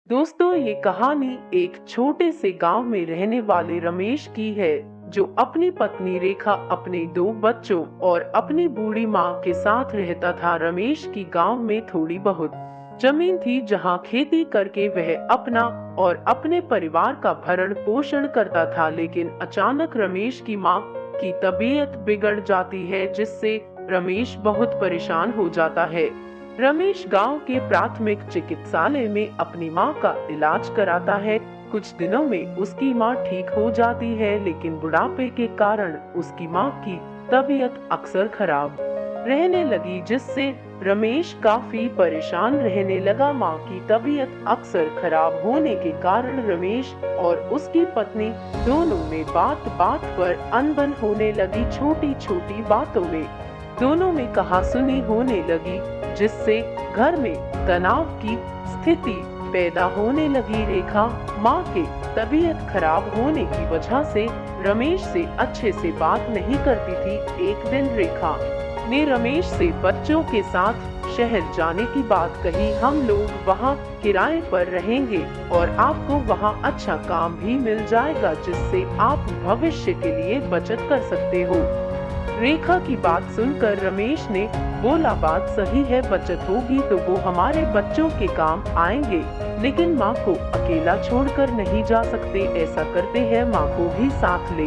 दोस्तों, ये कहानी एक छोटे से गांव में रहने वाले रमेश की है, जो अपनी पत्नी रेखा, अपने दो बच्चों और अपनी बूढ़ी माँ के साथ रहता था। रमेश की गांव में थोड़ी बहुत जमीन थी, जहां खेती करके वह अपना और अपने परिवार का भरण पोषण करता था। लेकिन अचानक रमेश की माँ की तबीयत बिगड़ जाती है, जिससे रमेश बहुत परेशान हो जाता है। रमेश गांव के प्राथमिक चिकित्सालय में अपनी मां का इलाज कराता है। कुछ दिनों में उसकी मां ठीक हो जाती है, लेकिन बुढ़ापे के कारण उसकी मां की तबीयत अक्सर खराब रहने लगी, जिससे रमेश काफी परेशान रहने लगा। मां की तबीयत अक्सर खराब होने के कारण रमेश और उसकी पत्नी दोनों में बात बात पर अनबन होने लगी। छोटी छोटी बातों में दोनों में कहासुनी होने लगी, जिससे घर में तनाव की स्थिति पैदा होने लगी। रेखा माँ के तबीयत खराब होने की वजह से रमेश से अच्छे से बात नहीं करती थी। एक दिन रेखा ने रमेश से बच्चों के साथ शहर जाने की बात कही। हम लोग वहाँ किराए पर रहेंगे और आपको वहाँ अच्छा काम भी मिल जाएगा, जिससे आप भविष्य के लिए बचत कर सकते हो। रेखा की बात सुनकर रमेश ने बोला, बात सही है, बचत होगी तो वो हमारे बच्चों के काम आएंगे, लेकिन माँ को अकेला छोड़कर नहीं जा सकते। ऐसा करते हैं, माँ को भी साथ ले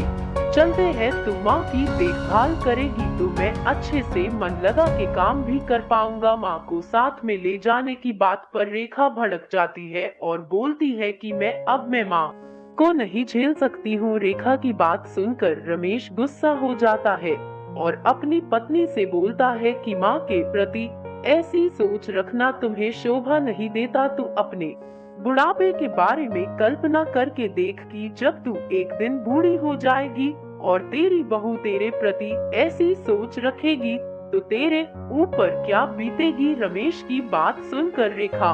चलते हैं, तो माँ की देखभाल करेगी तो मैं अच्छे से मन लगा के काम भी कर पाऊंगा। माँ को साथ में ले जाने की बात पर रेखा भड़क जाती है और बोलती है कि मैं माँ को नहीं झेल सकती हूँ। रेखा की बात सुनकर रमेश गुस्सा हो जाता है और अपनी पत्नी से बोलता है कि माँ के प्रति ऐसी सोच रखना तुम्हें शोभा नहीं देता। तू अपने बुढ़ापे के बारे में कल्पना करके देख कि जब तू एक दिन बूढ़ी हो जाएगी और तेरी बहू तेरे प्रति ऐसी सोच रखेगी तो तेरे ऊपर क्या बीतेगी। रमेश की बात सुनकर रेखा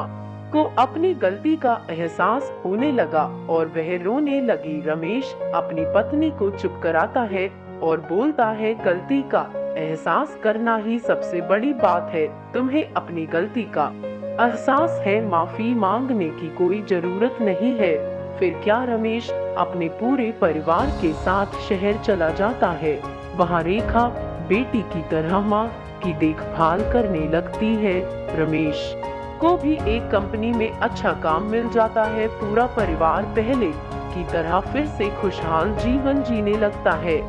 को अपनी गलती का एहसास होने लगा और वह रोने लगी। रमेश अपनी पत्नी को चुप कराता है और बोलता है, गलती का एहसास करना ही सबसे बड़ी बात है। तुम्हें अपनी गलती का एहसास है, माफी मांगने की कोई जरूरत नहीं है। फिर क्या रमेश अपने पूरे परिवार के साथ शहर चला जाता है। वहाँ रेखा बेटी की तरह माँ की देखभाल करने लगती है। रमेश को भी एक कंपनी में अच्छा काम मिल जाता है। पूरा परिवार पहले की तरह फिर से खुशहाल जीवन जीने लगता है।